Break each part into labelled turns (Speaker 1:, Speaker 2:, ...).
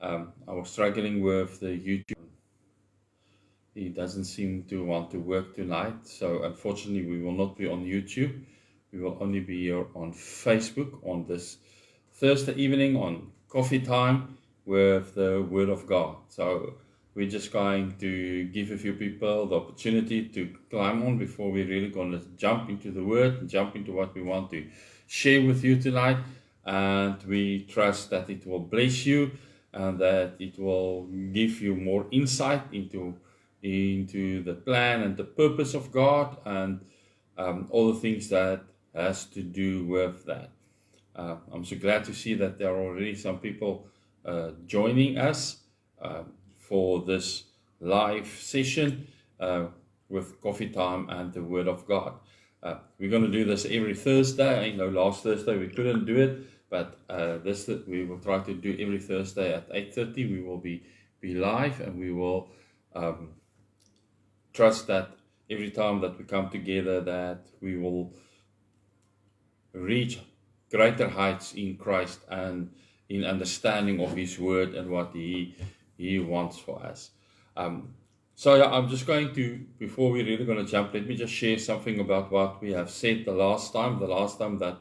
Speaker 1: I was struggling with the YouTube. He doesn't seem to want to work tonight, so unfortunately, we will not be on YouTube. We will only be here on Facebook on this Thursday evening on coffee time with the Word of God. So we're just going to give a few people the opportunity to climb on before we're really going to jump into the Word and jump into what we want to share with you tonight. And we trust that it will bless you and that it will give you more insight into the plan and the purpose of God and all the things that has to do with that. I'm so glad to see that there are already some people joining us for this live session with Coffee Time and the Word of God. We're going to do this every Thursday. I know last Thursday we couldn't do it, but this we will try to do every Thursday at 8:30. We will be live, and we will trust that every time that we come together that we will reach greater heights in Christ and in understanding of His Word and what He wants for us. So yeah, I'm just going to, before we're really going to jump, let me just share something about what we have said the last time. The last time that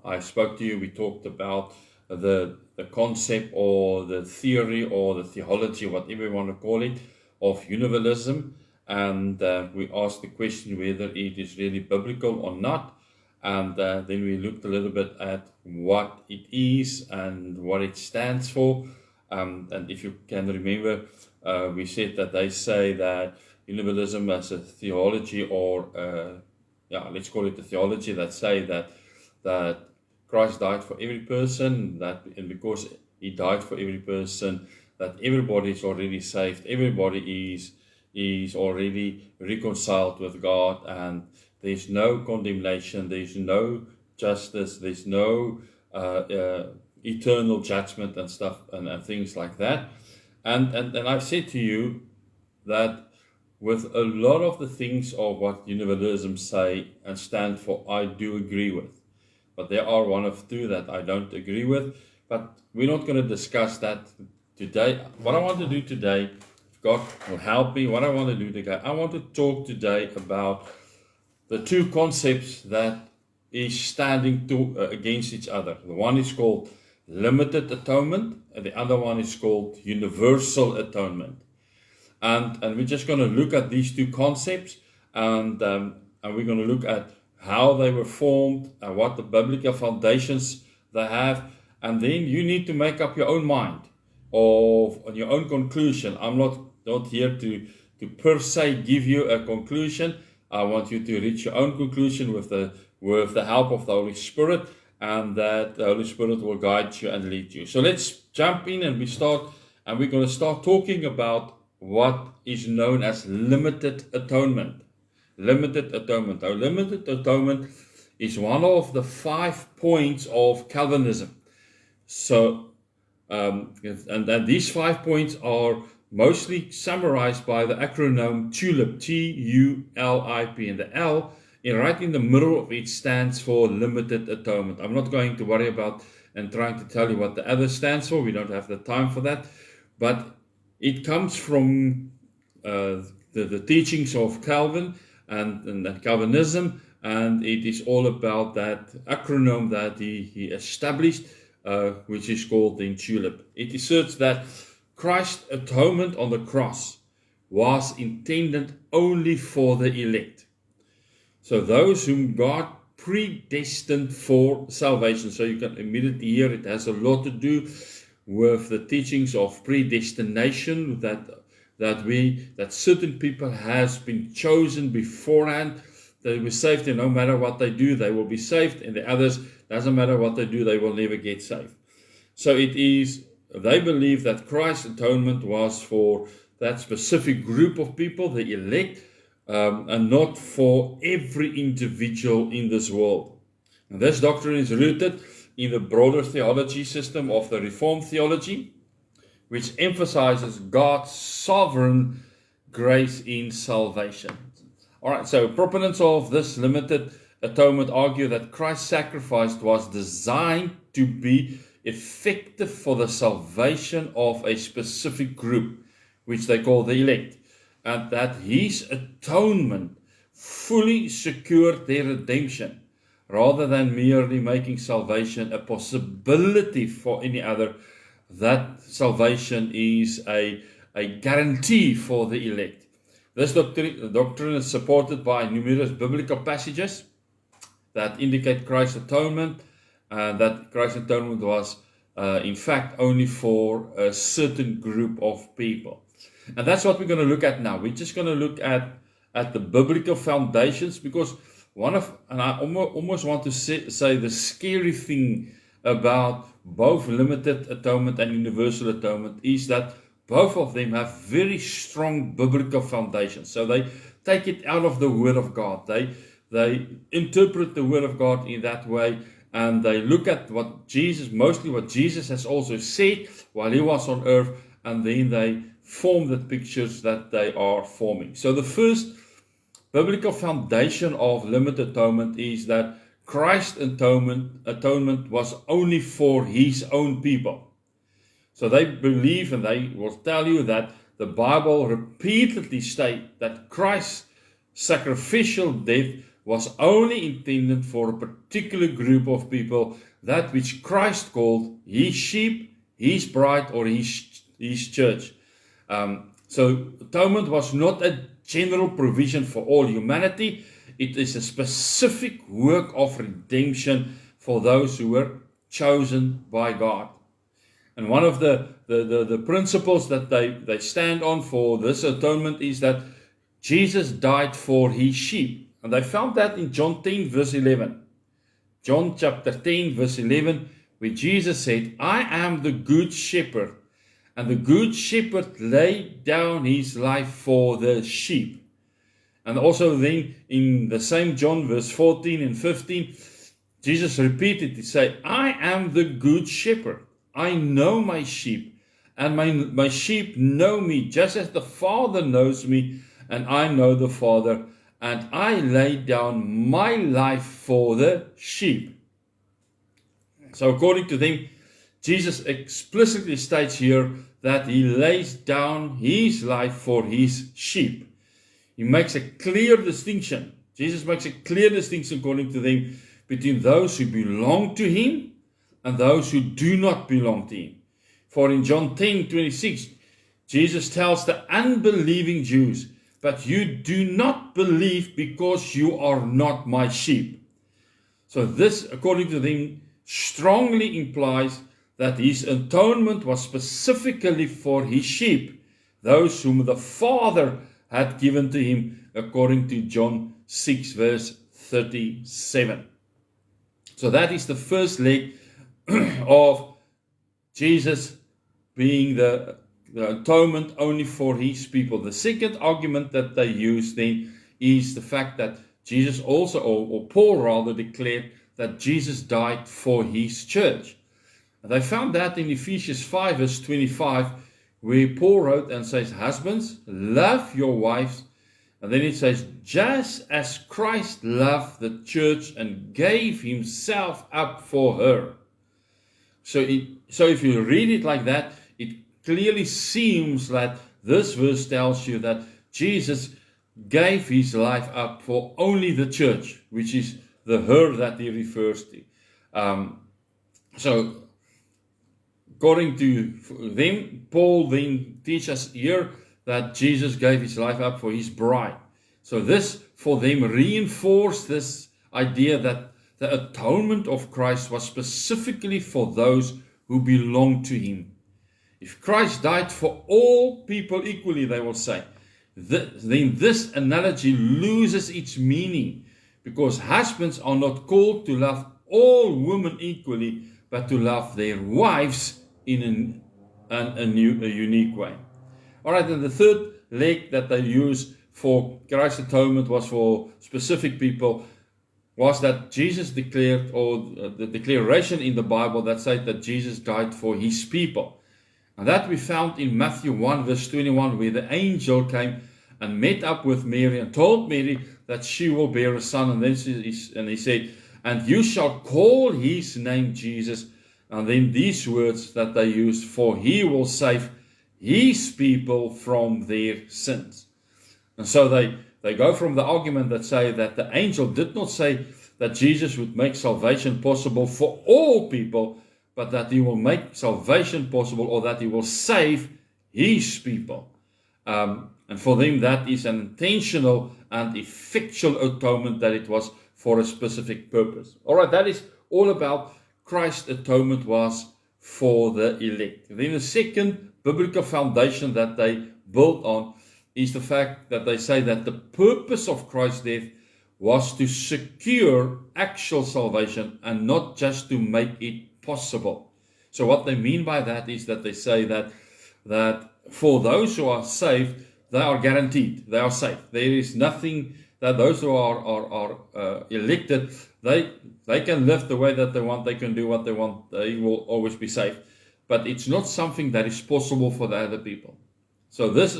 Speaker 1: I spoke to you, we talked about the concept or the theory or the theology, whatever you want to call it, of universalism. And we asked the question whether it is really biblical or not. And then we looked a little bit at what it is and what it stands for. And if you can remember, we said that they say that universalism as a theology, or let's call it a theology that say that Christ died for every person, and because He died for every person, that everybody is already saved, everybody is already reconciled with God, and there's no condemnation, there's no justice, there's no eternal judgment and stuff and things like that. And I've said to you that with a lot of the things of what universalism say and stand for, I do agree with. But there are one or two that I don't agree with. But we're not going to discuss that today. What I want to do today, if God will help me, what I want to do today, I want to talk today about the two concepts that is standing against each other. The one is called limited atonement, and the other one is called universal atonement. And we're just going to look at these two concepts, and we're going to look at how they were formed and what the biblical foundations they have. And then you need to make up your own mind on your own conclusion. I'm not here to per se give you a conclusion. I want you to reach your own conclusion with the help of the Holy Spirit, and that the Holy Spirit will guide you and lead you. So let's jump in and we're going to start talking about what is known as limited atonement. Limited atonement. Now, limited atonement is one of the 5 points of Calvinism. So, and these 5 points are mostly summarized by the acronym TULIP, T-U-L-I-P, and the L, right in the middle of it, stands for limited atonement. I'm not going to worry about and trying to tell you what the other stands for. We don't have the time for that. But it comes from the teachings of Calvin and Calvinism, and it is all about that acronym that he established, which is called the TULIP. It asserts that Christ's atonement on the cross was intended only for the elect. So those whom God predestined for salvation. So you can immediately hear it has a lot to do with the teachings of predestination, that certain people has been chosen beforehand. They were saved, and no matter what they do, they will be saved, and the others, doesn't matter what they do, they will never get saved. So they believe that Christ's atonement was for that specific group of people, the elect, and not for every individual in this world. And this doctrine is rooted in the broader theology system of the Reformed theology, which emphasizes God's sovereign grace in salvation. All right, so proponents of this limited atonement argue that Christ's sacrifice was designed to be effective for the salvation of a specific group, which they call the elect, and that his atonement fully secured their redemption, rather than merely making salvation a possibility for any other. That salvation is a guarantee for the elect. This doctrine is supported by numerous biblical passages that indicate Christ's atonement, and that Christ's atonement was in fact only for a certain group of people. And that's what we're going to look at now. We're just going to look at the biblical foundations, because and I almost want to say the scary thing about both limited atonement and universal atonement is that both of them have very strong biblical foundations. So they take it out of the Word of God. They interpret the Word of God in that way, and they look at mostly what Jesus has also said while he was on earth, and then they form the pictures that they are forming. So the first biblical foundation of limited atonement is that Christ's atonement was only for his own people. So they believe, and they will tell you, that the Bible repeatedly states that Christ's sacrificial death was only intended for a particular group of people, that which Christ called his sheep, his bride, or his church. So atonement was not a general provision for all humanity. It is a specific work of redemption for those who were chosen by God. And one of the principles that they stand on for this atonement is that Jesus died for his sheep. And they found that in John 10 verse 11. John chapter 10 verse 11, where Jesus said, I am the good shepherd, and the good shepherd laid down his life for the sheep. And also then in the same John verse 14 and 15, Jesus repeated to say, I am the good shepherd. I know my sheep, and my sheep know me, just as the Father knows me, and I know the Father, and I lay down my life for the sheep. So according to them, Jesus explicitly states here that he lays down his life for his sheep. He makes a clear distinction. Jesus makes a clear distinction, according to them, between those who belong to him and those who do not belong to him. For in John 10:26, Jesus tells the unbelieving Jews, but you do not believe because you are not my sheep. So this, according to them, strongly implies that his atonement was specifically for his sheep, those whom the Father had given to him, according to John 6 verse 37. So that is the first leg of Jesus being the atonement only for his people. The second argument that they use then is the fact that Jesus also, or Paul rather, declared that Jesus died for his church. And they found that in Ephesians 5 verse 25, where Paul wrote and says, husbands, love your wives. And then it says, just as Christ loved the church and gave himself up for her. So if you read it like that, it clearly seems that this verse tells you that Jesus gave his life up for only the church, which is the her that he refers to. So according to them, Paul then teaches us here that Jesus gave his life up for his bride. So this, for them, reinforced this idea that the atonement of Christ was specifically for those who belong to him. If Christ died for all people equally, they will say, then this analogy loses its meaning, because husbands are not called to love all women equally, but to love their wives in a unique way. All right, and the third leg that they used for Christ's atonement was for specific people, was that Jesus declared, or the declaration in the Bible that said that Jesus died for his people. And that we found in Matthew 1 verse 21, where the angel came and met up with Mary and told Mary that she will bear a son. And then he said, and you shall call his name Jesus, And then these words that they use, for he will save his people from their sins. And so they go from the argument that say that the angel did not say that Jesus would make salvation possible for all people, but that he will make salvation possible, or that he will save his people. And for them, that is an intentional and effectual atonement, that it was for a specific purpose. All right, that is all about Christ's atonement was for the elect. Then the second biblical foundation that they built on is the fact that they say that the purpose of Christ's death was to secure actual salvation and not just to make it possible. So what they mean by that is that they say that for those who are saved, they are guaranteed, they are safe. There is nothing that those who are elected, they can live the way that they want, they can do what they want, they will always be safe. But it's not something that is possible for the other people. So this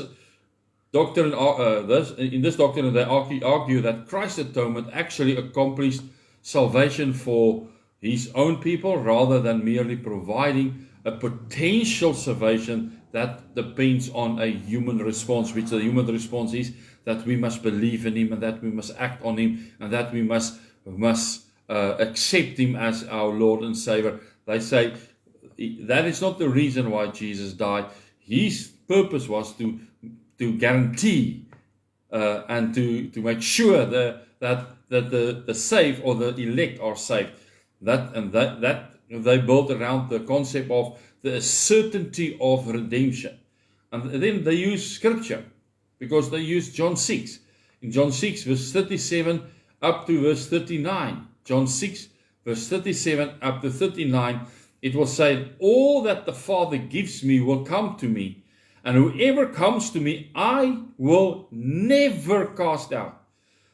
Speaker 1: doctrine, in this doctrine, they argue that Christ's atonement actually accomplished salvation for his own people, rather than merely providing a potential salvation that depends on a human response, which the human response is that we must believe in him, and that we must act on him, and that we must accept him as our Lord and Savior. They say that is not the reason why Jesus died. His purpose was to guarantee and to make sure that the saved or the elect are saved. That they built around the concept of the certainty of redemption. And then they use scripture, because they use John 6. In John 6, verse 37 up to verse 39. John 6, verse 37 up to 39, it will say, all that the Father gives me will come to me, and whoever comes to me, I will never cast out.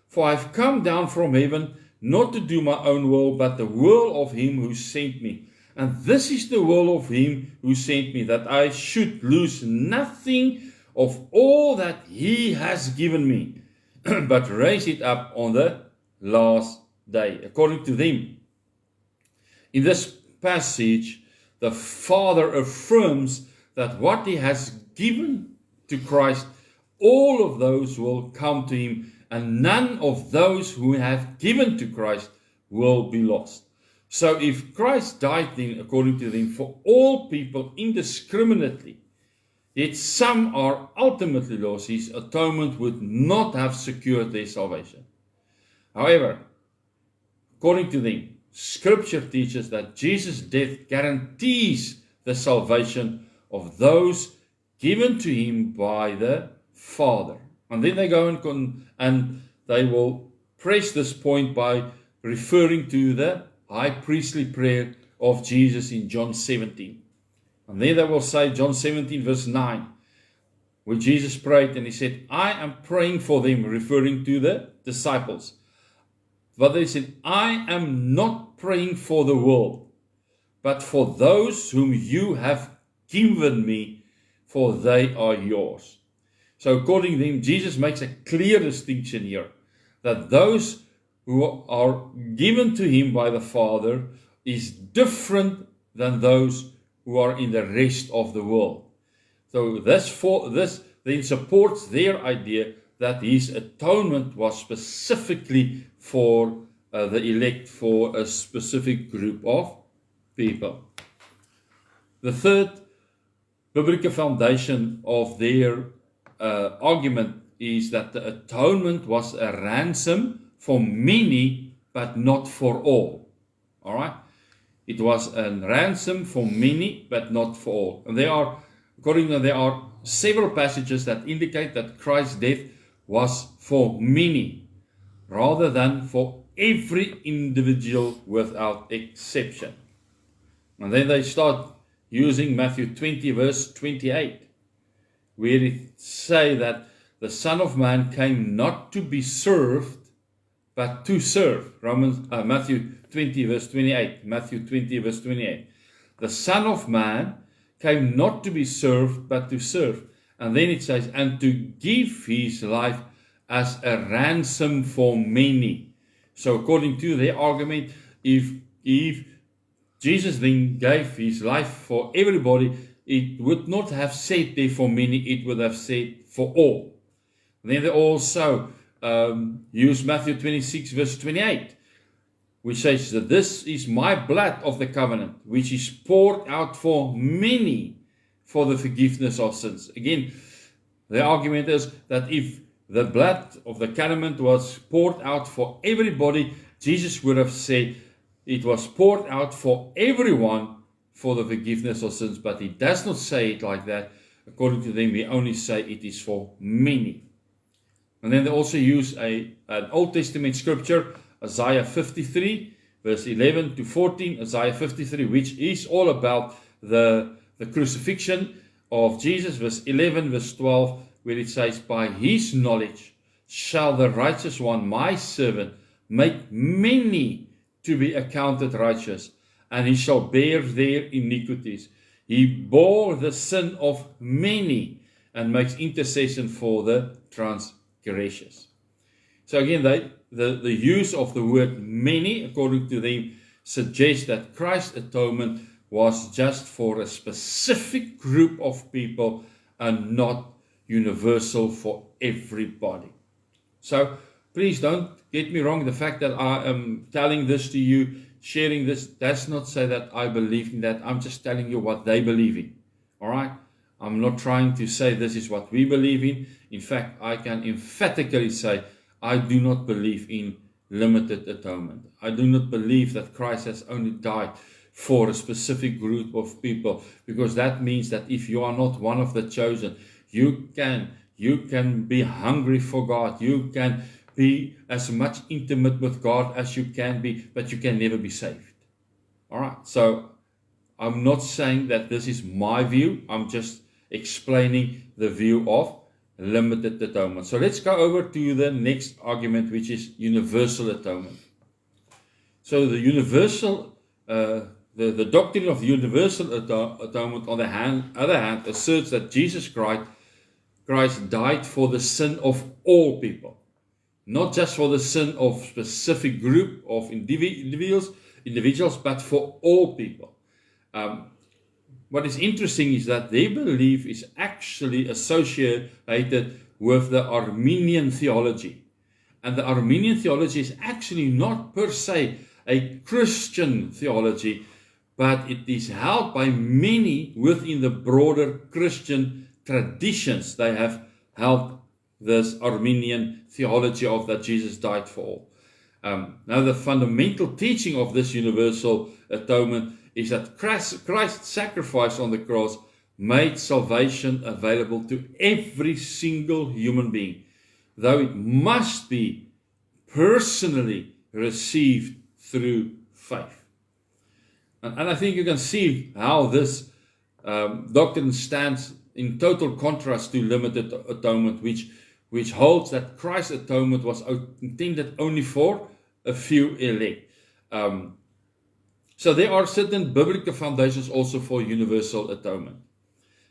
Speaker 1: For I have come down from heaven, not to do my own will, but the will of him who sent me. And this is the will of him who sent me, that I should lose nothing of all that he has given me, but raise it up on the last day, according to them. In this passage, the Father affirms that what he has given to Christ, all of those will come to him, and none of those who have given to Christ will be lost. So if Christ died then, according to them, for all people indiscriminately, yet some are ultimately lost, his atonement would not have secured their salvation. However, according to them, Scripture teaches that Jesus' death guarantees the salvation of those given to him by the Father. And then they go and they will press this point by referring to the high priestly prayer of Jesus in John 17. And then they will say, John 17 verse 9, where Jesus prayed and he said, I am praying for them, referring to the disciples. But they said, I am not praying for the world, but for those whom you have given me, for they are yours. So according to them, Jesus makes a clear distinction here, that those who are given to him by the Father is different than those who are in the rest of the world. So this then supports their idea that his atonement was specifically for the elect, for a specific group of people. The third biblical foundation of their argument is that the atonement was a ransom for many, but not for all. All right? It was a ransom for many, but not for all. And there are several passages that indicate that Christ's death was for many, rather than for every individual without exception. And then they start using Matthew 20, verse 28, where it say that the Son of Man came not to be served, but to serve. Matthew 20, verse 28. Matthew 20, verse 28. The Son of Man came not to be served, but to serve. And then it says, and to give his life as a ransom for many. So according to their argument, if Jesus then gave his life for everybody, it would not have said there for many, it would have said for all. Then they also use Matthew 26 verse 28, which says that this is my blood of the covenant, which is poured out for many for the forgiveness of sins. Again, the argument is that if the blood of the covenant was poured out for everybody, Jesus would have said it was poured out for everyone for the forgiveness of sins. But he does not say it like that. According to them, he only say it is for many. And then they also use an Old Testament scripture, Isaiah 53, verse 11 to 14, Isaiah 53, which is all about the crucifixion of Jesus, verse 11, verse 12, where it says, by his knowledge shall the righteous one, my servant, make many to be accounted righteous, and he shall bear their iniquities. He bore the sin of many and makes intercession for the transgressors. So again, the use of the word many, according to them, suggests that Christ's atonement was just for a specific group of people and not universal for everybody. So please don't get me wrong. The fact that I am telling this to you, sharing this, does not say that I believe in that. I'm just telling you what they believe in. All right? I'm not trying to say this is what we believe in. In fact, I can emphatically say I do not believe in limited atonement. I do not believe that Christ has only died for a specific group of people, because that means that if you are not one of the chosen, you can be hungry for God. You can be as much intimate with God as you can be, but you can never be saved. All right. So I'm not saying that this is my view. I'm just explaining the view of limited atonement. So let's go over to the next argument, which is universal atonement. So the universal, the doctrine of universal atonement, on the other hand, asserts that Jesus Christ died for the sin of all people, not just for the sin of specific group of individuals, but for all people. What is interesting is that their belief is actually associated with the Arminian theology. And the Arminian theology is actually not per se a Christian theology, but it is held by many within the broader Christian traditions. They have held this Arminian theology of that Jesus died for all. Now, the fundamental teaching of this universal atonement is that Christ's sacrifice on the cross made salvation available to every single human being, though it must be personally received through faith. And I think you can see how this doctrine stands in total contrast to limited atonement, which holds that Christ's atonement was intended only for a few elect. So there are certain biblical foundations also for universal atonement.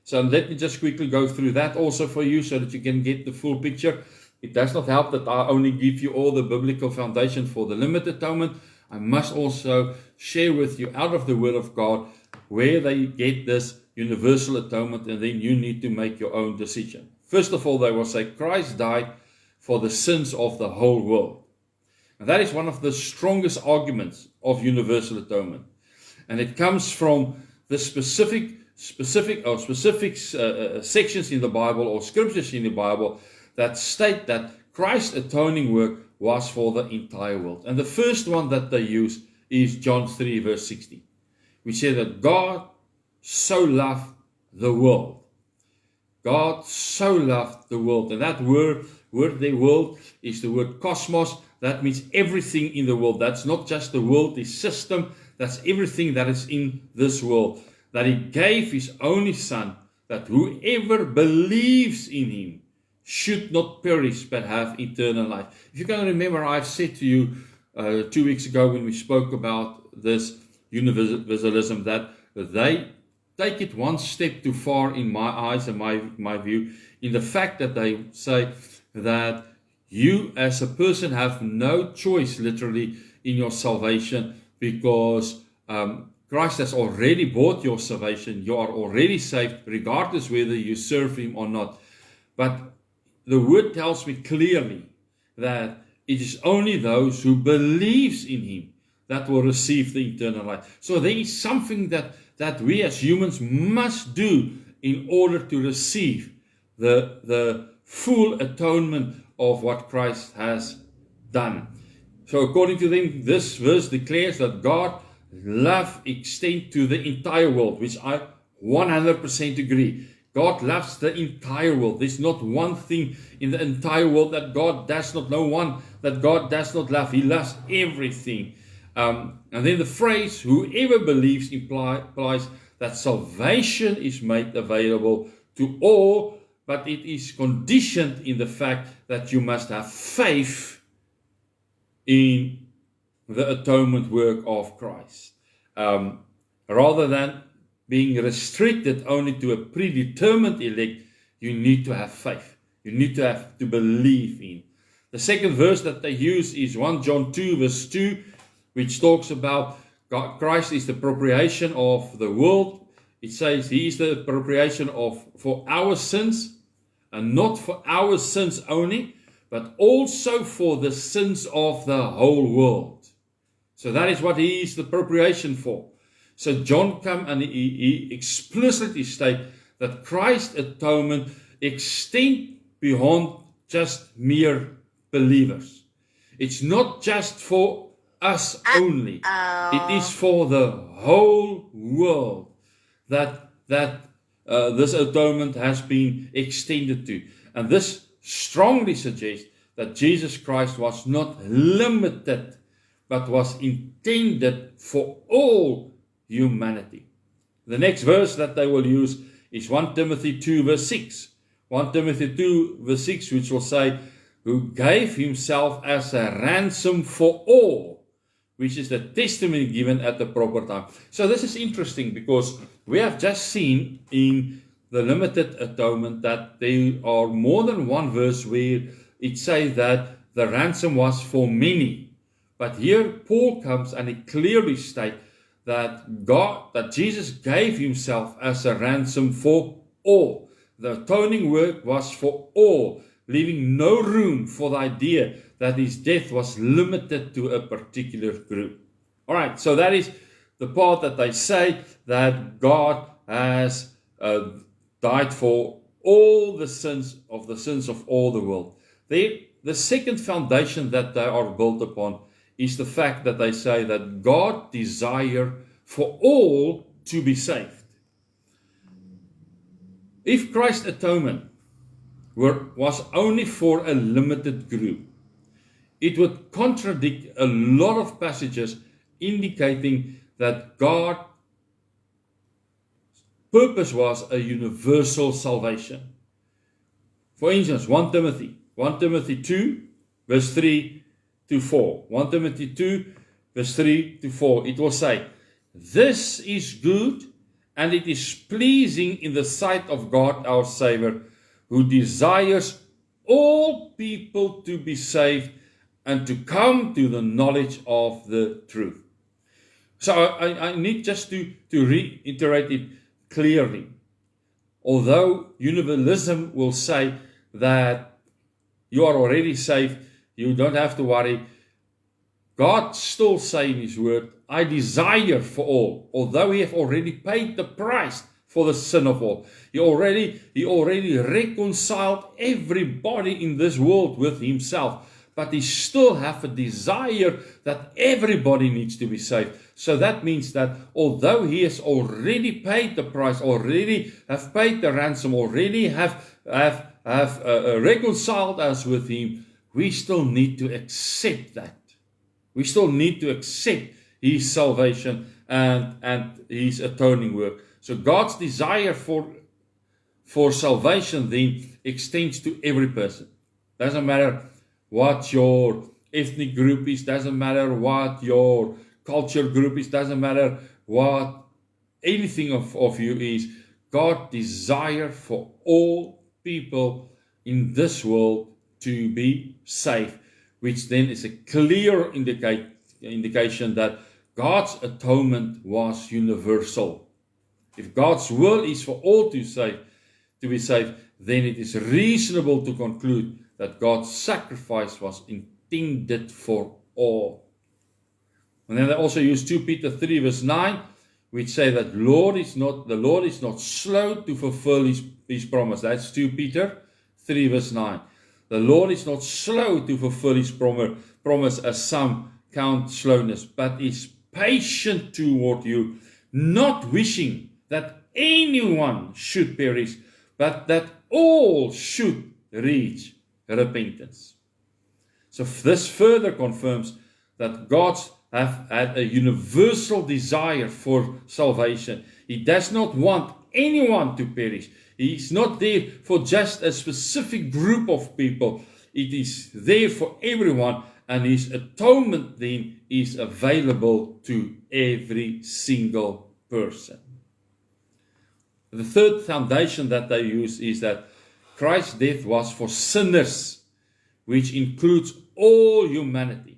Speaker 1: So let me just quickly go through that also for you so that you can get the full picture. It does not help that I only give you all the biblical foundation for the limited atonement. I must also share with you out of the Word of God where they get this universal atonement, and then you need to make your own decision. First of all, they will say Christ died for the sins of the whole world. And that is one of the strongest arguments of universal atonement. And it comes from the specific sections in the Bible or scriptures in the Bible that state that Christ's atoning work was for the entire world. And the first one that they use is John 3 verse 16, which says that God so loved the world. God so loved the world. And that word the world, is the word cosmos. That means everything in the world. That's not just the world, the system. That's everything that is in this world. That he gave his only Son, that whoever believes in him should not perish but have eternal life. If you can remember, I've said to you 2 weeks ago when we spoke about this universalism, that they take it one step too far in my eyes and my view, in the fact that they say that you as a person have no choice literally in your salvation, because Christ has already bought your salvation. You are already saved, regardless whether you serve Him or not. But the Word tells me clearly that it is only those who believes in Him that will receive the eternal life. So there is something that we as humans must do in order to receive the full atonement of what Christ has done. So according to them, this verse declares that God love extends to the entire world, which I 100% agree. God loves the entire world. There's not one thing in the entire world that God does not know, one that God does not love. He loves everything. And then the phrase, whoever believes, implies that salvation is made available to all, but it is conditioned in the fact that you must have faith in the atonement work of Christ. Rather than being restricted only to a predetermined elect, you need to have faith. You need to have to believe in. The second verse that they use is 1 John 2 verse 2, which talks about God, Christ is the propitiation of the world. It says He is the propitiation for our sins, and not for our sins only, but also for the sins of the whole world. So that is what He is the propitiation for. So John comes and he explicitly states that Christ's atonement extends beyond just mere believers. It's not just for us only. It is for the whole world that this atonement has been extended to. And this strongly suggests that Jesus Christ was not limited, but was intended for all humanity. The next verse that they will use is 1 Timothy 2 verse 6. 1 Timothy 2 verse 6, which will say, who gave Himself as a ransom for all, which is the testimony given at the proper time. So this is interesting because we have just seen in the limited atonement that there are more than one verse where it says that the ransom was for many. But here Paul comes and he clearly states that Jesus gave Himself as a ransom for all. The atoning work was for all, leaving no room for the idea that His death was limited to a particular group. All right, so that is the part that they say that God has died for all the sins of all the world. The second foundation that they are built upon is the fact that they say that God desires for all to be saved. If Christ's atonement was only for a limited group, it would contradict a lot of passages indicating that God's purpose was a universal salvation. For instance, 1 Timothy 2 verse 3 to 4. 1 Timothy 2 verse 3 to 4. It will say, this is good and it is pleasing in the sight of God our Savior, who desires all people to be saved and to come to the knowledge of the truth. So I need just to reiterate it clearly. Although universalism will say that you are already saved, you don't have to worry, God still says in His word, I desire for all, although He have already paid the price for the sin of all. He already reconciled everybody in this world with Himself, but He still have a desire that everybody needs to be saved. So that means that although He has already paid the price, already have paid the ransom, already have reconciled us with Him, we still need to accept that. We still need to accept His salvation and His atoning work. So God's desire for salvation then extends to every person. Doesn't matter what your ethnic group is, doesn't matter what your culture group is, doesn't matter what anything of you is. God desires for all people in this world to be saved, which then is a clear indication that God's atonement was universal. If God's will is for all to be saved, then it is reasonable to conclude that God's sacrifice was intended for all. And then they also use 2 Peter 3 verse 9, which say that the Lord is not slow to fulfill his promise. That's 2 Peter 3 verse 9. The Lord is not slow to fulfill his promise, as some count slowness, but is patient toward you, not wishing that anyone should perish, but that all should reach repentance. So this further confirms that God's have had a universal desire for salvation. He does not want anyone to perish. He is not there for just a specific group of people. It is there for everyone, and his atonement then is available to every single person. The third foundation that they use is that Christ's death was for sinners, which includes all humanity.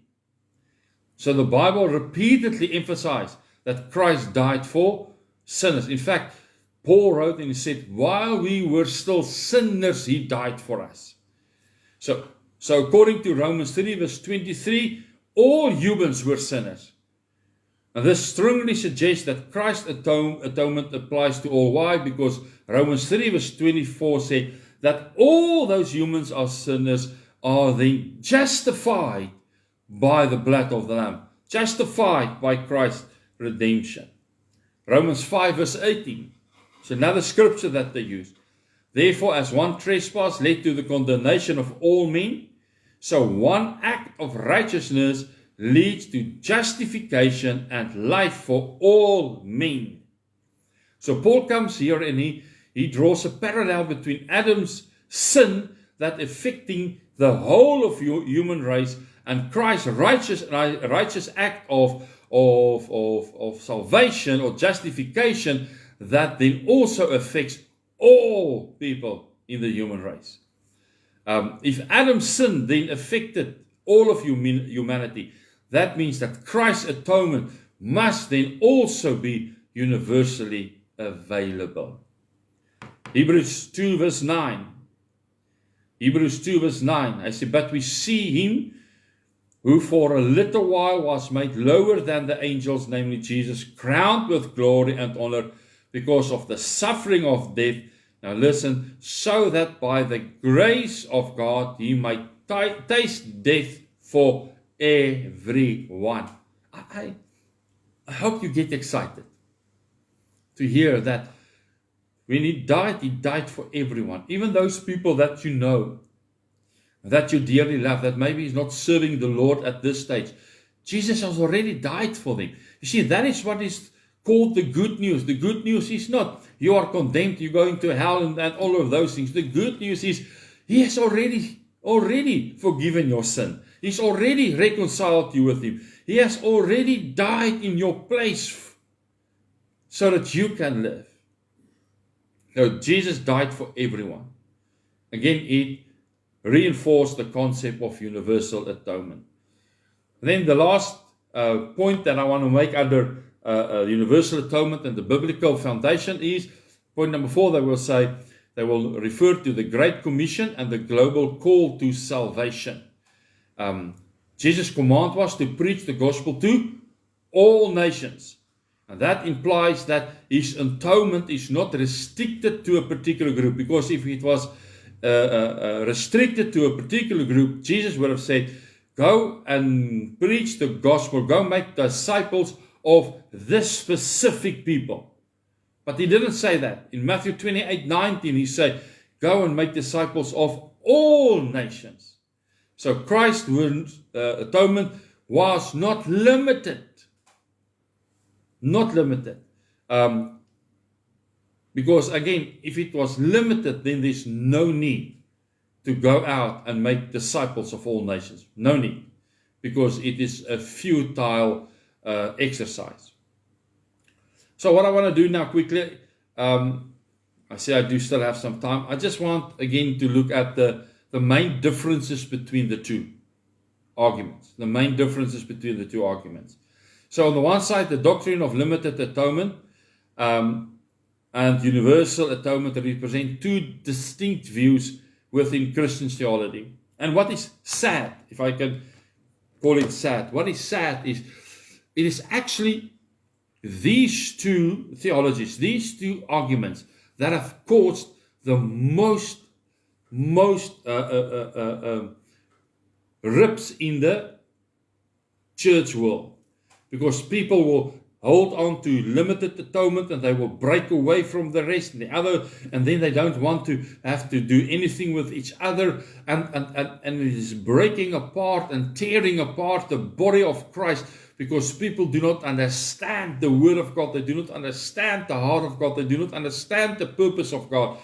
Speaker 1: So the Bible repeatedly emphasized that Christ died for sinners. In fact, Paul wrote and he said, while we were still sinners, he died for us. So according to Romans 3 verse 23, all humans were sinners. And this strongly suggests that Christ's atonement applies to all. Why? Because Romans 3 verse 24 said that all those humans are sinners are then justified by the blood of the Lamb, justified by Christ's redemption. Romans 5 verse 18. It's another scripture that they use. Therefore, as one trespass led to the condemnation of all men, so one act of righteousness leads to justification and life for all men. So Paul comes here and he draws a parallel between Adam's sin that affecting the whole of human race and Christ's righteous act of salvation or justification that then also affects all people in the human race. If Adam's sin then affected all of humanity, that means that Christ's atonement must then also be universally available. Hebrews 2 verse 9. Hebrews 2 verse 9. I say, but we see him who for a little while was made lower than the angels, namely Jesus, crowned with glory and honor because of the suffering of death. Now listen, so that by the grace of God he might taste death for everyone. I hope you get excited to hear that when he died for everyone. Even those people that you know, that you dearly love, that maybe is not serving the Lord at this stage. Jesus has already died for them. You see, that is what is called the good news. The good news is not you are condemned, you're going to hell and all of those things. The good news is he has already forgiven your sin. He's already reconciled you with him. He has already died in your place so that you can live. So Jesus died for everyone. Again, it reinforced the concept of universal atonement. And then the last point that I want to make under universal atonement and the biblical foundation is point number 4. They will refer to the Great Commission and the global call to salvation. Jesus' command was to preach the gospel to all nations. And that implies that his atonement is not restricted to a particular group, because if it was restricted to a particular group, Jesus would have said, go and preach the gospel, go make disciples of this specific people. But he didn't say that. In Matthew 28:19, he said, go and make disciples of all nations. So Christ's atonement was not limited. Not limited. Because again, if it was limited, then there's no need to go out and make disciples of all nations. No need. Because it is a futile exercise. So what I want to do now quickly, I say I do still have some time. I just want again to look at the main differences between the two arguments. The main differences between the two arguments. So on the one side, the doctrine of limited atonement and universal atonement represent two distinct views within Christian theology. And what is sad, if I can call it sad, what is sad is it is actually these two theologies, these two arguments that have caused the most rips in the church world, because people will hold on to limited atonement and they will break away from the rest and the other, and then they don't want to have to do anything with each other, and it is breaking apart and tearing apart the body of Christ, because people do not understand the word of God, they do not understand the heart of God, they do not understand the purpose of God,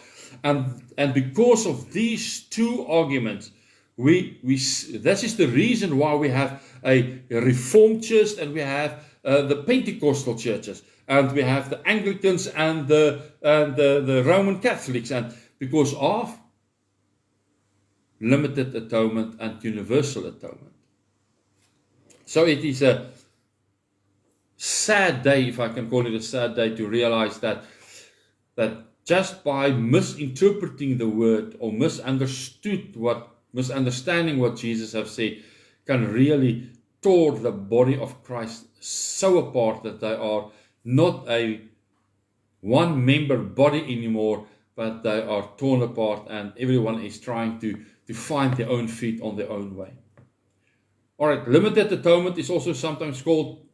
Speaker 1: and because of these two arguments, this is the reason why we have a Reformed church and we have the Pentecostal churches, and we have the Anglicans and the Roman Catholics, and because of limited atonement and universal atonement. So it is a sad day, if I can call it a sad day, to realize that just by misinterpreting the word or misunderstanding what Jesus has said can really tear the body of Christ so apart that they are not a one-member body anymore, but they are torn apart, and everyone is trying to find their own feet on their own way. All right, limited atonement is also sometimes called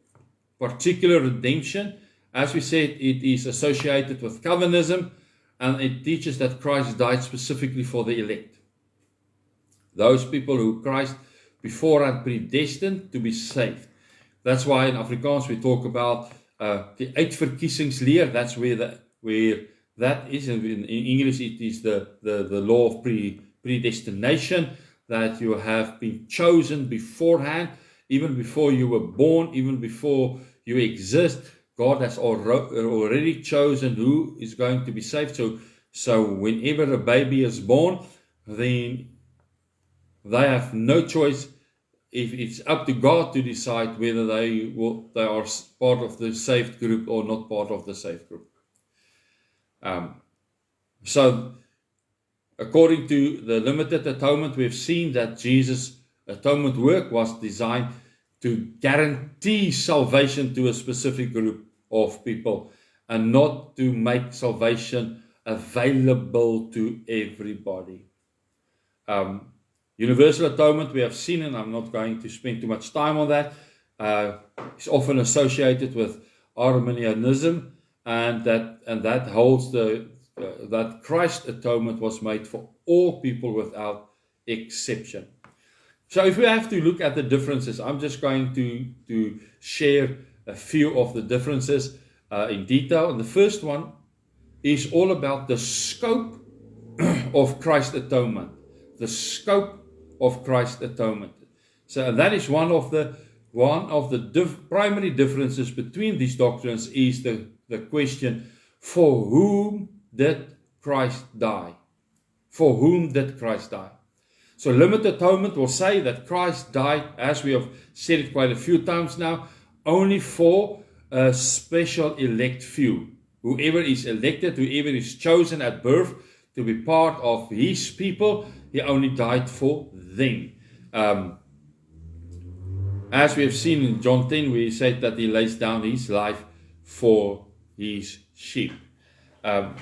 Speaker 1: particular redemption. As we said, it is associated with Calvinism, and it teaches that Christ died specifically for the elect. Those people who Christ beforehand predestined to be saved. That's why in Afrikaans we talk about the uitverkiesingsleer. That's where that is. In English it is the law of predestination, that you have been chosen beforehand, even before you were born, even before you exist. God has already chosen who is going to be saved. So whenever a baby is born, then they have no choice. If it's up to God to decide whether they are part of the saved group or not part of the saved group. So according to the limited atonement, we've seen that Jesus' atonement work was designed to guarantee salvation to a specific group of people and not to make salvation available to everybody. Universal atonement, we have seen, and I'm not going to spend too much time on that, is often associated with Arminianism, and that holds that Christ's atonement was made for all people without exception. So if we have to look at the differences, I'm just going to share a few of the differences in detail. And the first one is all about the scope of Christ's atonement. The scope of Christ's atonement. So that is one of the primary differences between these doctrines, is the question, for whom did Christ die? For whom did Christ die? So limited atonement will say that Christ died, as we have said it quite a few times now, only for a special elect few. Whoever is elected, whoever is chosen at birth to be part of his people, he only died for them. As we have seen in John 10, we said that he lays down his life for his sheep. I'm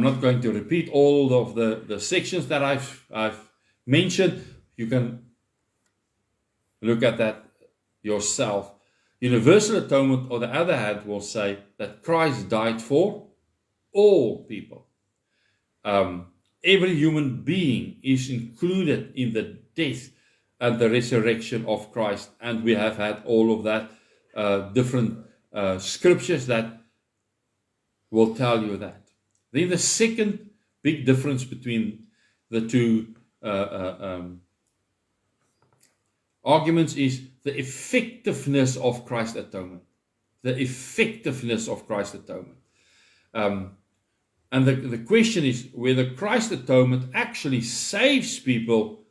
Speaker 1: not going to repeat all of the sections that I've mentioned. You can look at that yourself. Universal atonement, on the other hand, will say that Christ died for all people. Every human being is included in the death and the resurrection of Christ. And we have had all of that different scriptures that will tell you that. Then the second big difference between the two arguments is the effectiveness of Christ's atonement. The effectiveness of Christ's atonement. And the question is whether Christ's atonement actually saves people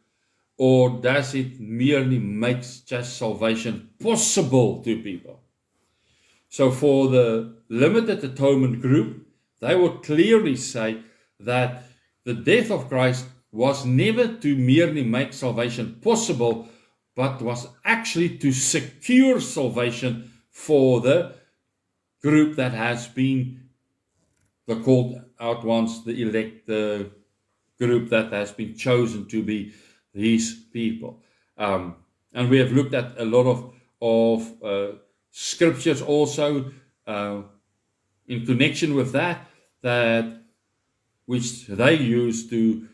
Speaker 1: or does it merely make just salvation possible to people? So for the limited atonement group, they will clearly say that the death of Christ was never to merely make salvation possible, but was actually to secure salvation for the group that has been the called out ones, the elect, the group that has been chosen to be these people. And we have looked at a lot of scriptures also in connection with that which they use to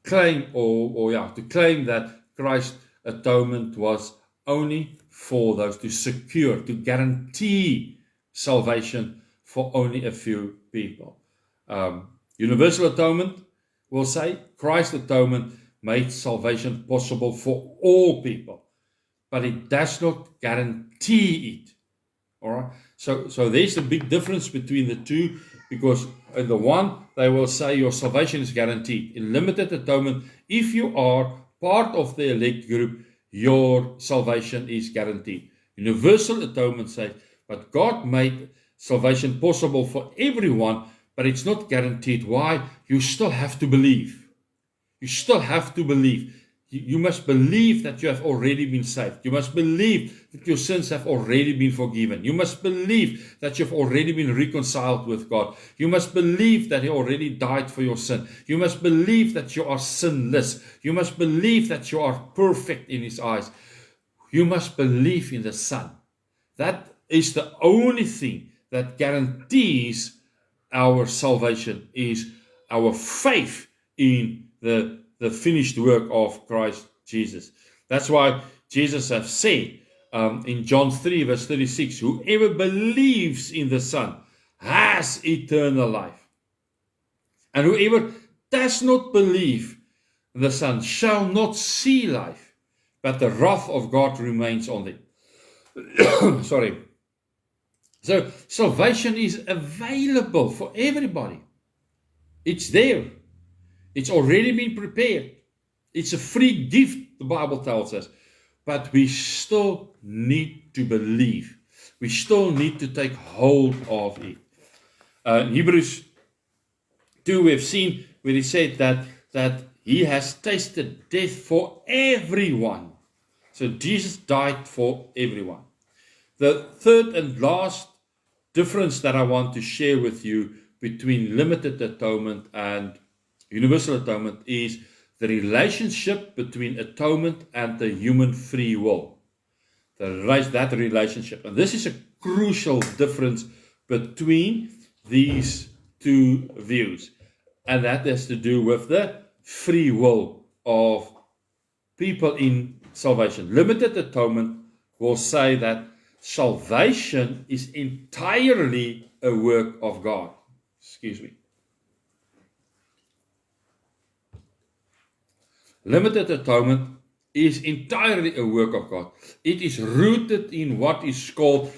Speaker 1: claim to claim that Christ's atonement was only for those, to secure, to guarantee salvation for only a few people. Universal atonement will say Christ's atonement made salvation possible for all people, but it does not guarantee it. All right. So there's a big difference between the two, because in the one they will say your salvation is guaranteed. In limited atonement, if you are part of the elect group, your salvation is guaranteed. Universal atonement says, but God made salvation possible for everyone, but it's not guaranteed. Why? You still have to believe. You still have to believe. You must believe that you have already been saved. You must believe that your sins have already been forgiven. You must believe that you've already been reconciled with God. You must believe that He already died for your sin. You must believe that you are sinless. You must believe that you are perfect in His eyes. You must believe in the Son. That is the only thing that guarantees our salvation, is our faith in the finished work of Christ Jesus. That's why Jesus has said in John 3 verse 36, whoever believes in the Son has eternal life. And whoever does not believe in the Son shall not see life, but the wrath of God remains on them. Sorry. So salvation is available for everybody. It's there. It's already been prepared. It's a free gift, the Bible tells us. But we still need to believe. We still need to take hold of it. In Hebrews 2, we've seen where he said that He has tasted death for everyone. So Jesus died for everyone. The third and last difference that I want to share with you between limited atonement and universal atonement is the relationship between atonement and the human free will. That relationship. And this is a crucial difference between these two views. And that has to do with the free will of people in salvation. Limited atonement will say that salvation is entirely a work of God. Excuse me. Limited atonement is entirely a work of God. It is rooted in what is called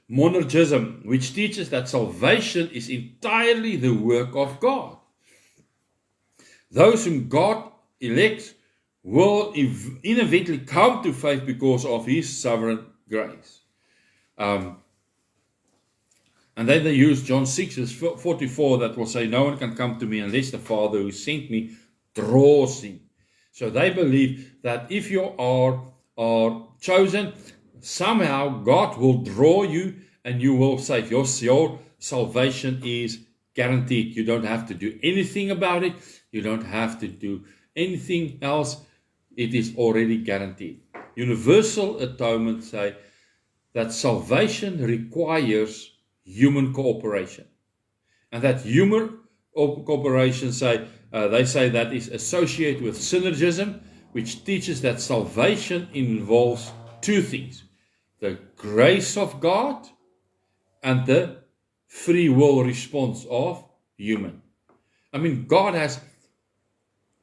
Speaker 1: monergism, which teaches that salvation is entirely the work of God. Those whom God elects will inevitably come to faith because of His sovereign grace. And then they use John 6 verse 44 that will say, no one can come to me unless the Father who sent me draws him. So they believe that if you are chosen, somehow God will draw you and you will save. Your salvation is guaranteed. You don't have to do anything about it. You don't have to do anything else. It is already guaranteed. Universal atonement say that salvation requires human cooperation. And that human cooperation they say that is associated with synergism, which teaches that salvation involves two things: the grace of God and the free will response of human. I mean, God has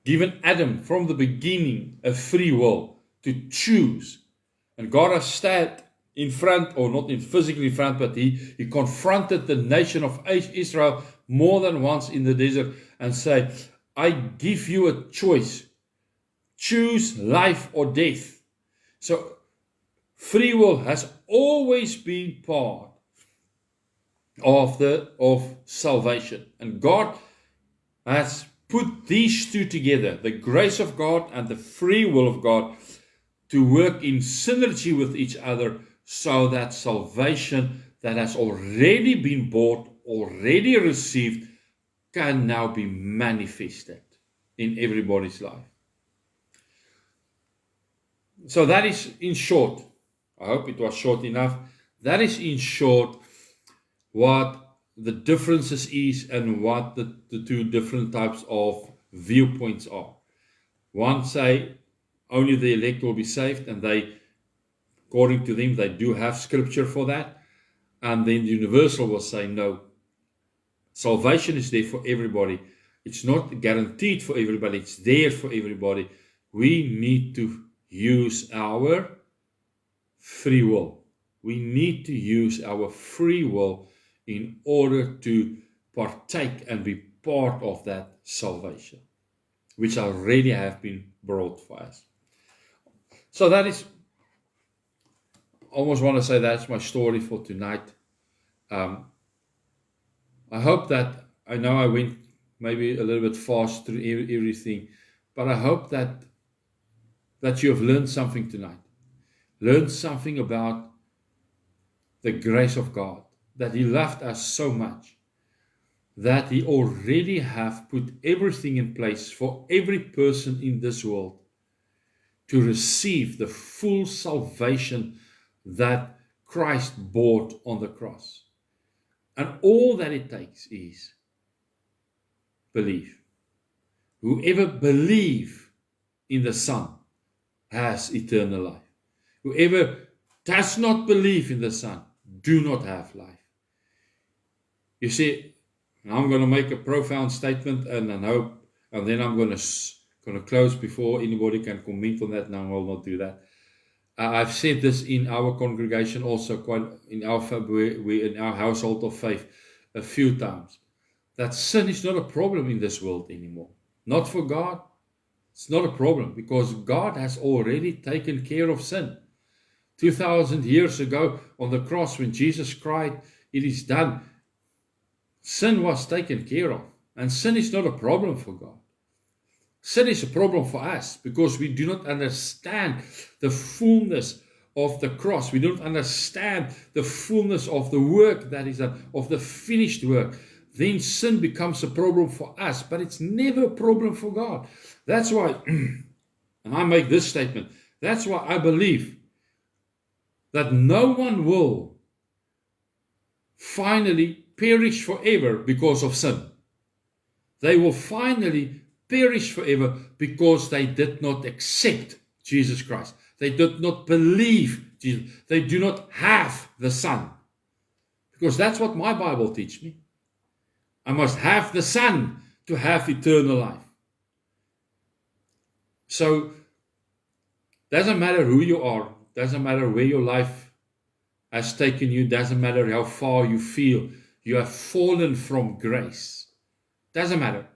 Speaker 1: given Adam from the beginning a free will to choose. And God has stood in front, or not in physically in front, but he confronted the nation of Israel more than once in the desert and said, I give you a choice. choose life or death. So free will has always been part of salvation. And God has put these two together, the grace of God and the free will of God, to work in synergy with each other, so that salvation that has already been bought, already received, can now be manifested in everybody's life. So that is in short, I hope it was short enough, that is in short what the differences is and what the two different types of viewpoints are. One say only the elect will be saved, and they, according to them, they do have scripture for that. And then the universal will say no. Salvation is there for everybody. It's not guaranteed for everybody. It's there for everybody. We need to use our free will. We need to use our free will in order to partake and be part of that salvation, which already have been brought for us. So that is, I almost want to say that's my story for tonight. I hope that, I know I went maybe a little bit fast through everything, but I hope that you have learned something tonight. Learned something about the grace of God, that He loved us so much, that He already have put everything in place for every person in this world to receive the full salvation that Christ bought on the cross. And all that it takes is believe. Whoever believes in the Son has eternal life. Whoever does not believe in the Son do not have life. You see, I'm going to make a profound statement, and then I'm going to close before anybody can comment on that. No, I will not do that. I've said this in our congregation also, quite in our household of faith, a few times, that sin is not a problem in this world anymore. Not for God. It's not a problem, because God has already taken care of sin. 2,000 years ago on the cross, when Jesus cried, "It is done," sin was taken care of. And sin is not a problem for God. Sin is a problem for us because we do not understand the fullness of the cross. We don't understand the fullness of the work that is done, of the finished work. Then sin becomes a problem for us, but it's never a problem for God. That's why, and I make this statement, that's why I believe that no one will finally perish forever because of sin. They will finally perish forever because they did not accept Jesus Christ. They did not believe Jesus. They do not have the Son. Because that's what my Bible teaches me. I must have the Son to have eternal life. So, doesn't matter who you are, doesn't matter where your life has taken you, doesn't matter how far you feel you have fallen from grace. Doesn't matter.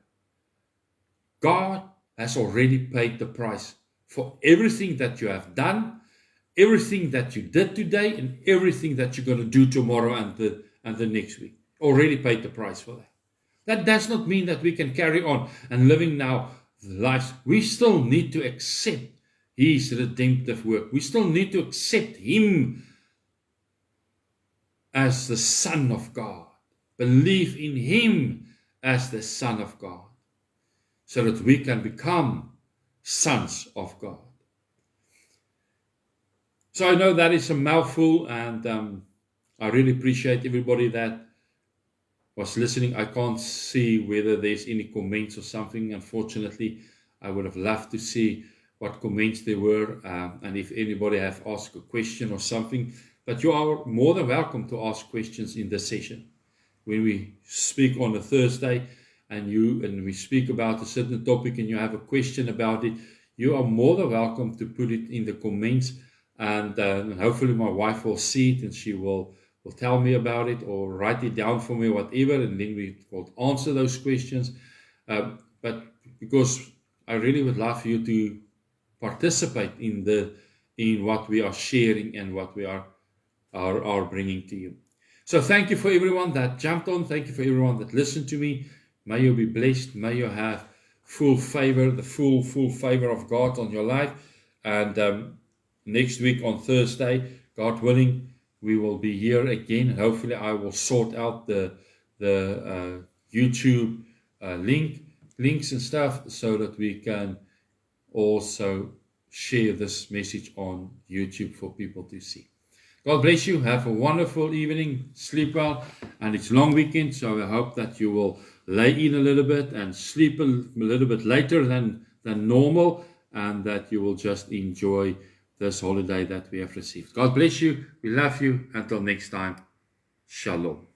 Speaker 1: God has already paid the price for everything that you have done, everything that you did today, and everything that you're going to do tomorrow and the next week. Already paid the price for that. That does not mean that we can carry on and living now lives. We still need to accept His redemptive work. We still need to accept Him as the Son of God. Believe in Him as the Son of God, so that we can become sons of God. So I know that is a mouthful, and I really appreciate everybody that was listening. I can't see whether there's any comments or something. Unfortunately, I would have loved to see what comments there were, and if anybody have asked a question or something. But you are more than welcome to ask questions in this session. When we speak on a Thursday, and we speak about a certain topic, and you have a question about it, you are more than welcome to put it in the comments, and hopefully my wife will see it, and she will tell me about it, or write it down for me, whatever, and then we will answer those questions. But because I really would love you participate in what we are sharing and what we are bringing to you. So thank you for everyone that jumped on. Thank you for everyone that listened to me. May you be blessed. May you have full favor, the full favor of God on your life. And next week on Thursday, God willing, we will be here again. And hopefully I will sort out the YouTube links and stuff so that we can also share this message on YouTube for people to see. God bless you. Have a wonderful evening. Sleep well. And it's long weekend, so I hope that you will lay in a little bit and sleep a little bit later than normal, and that you will just enjoy this holiday that we have received. God bless you. We love you. Until next time. Shalom.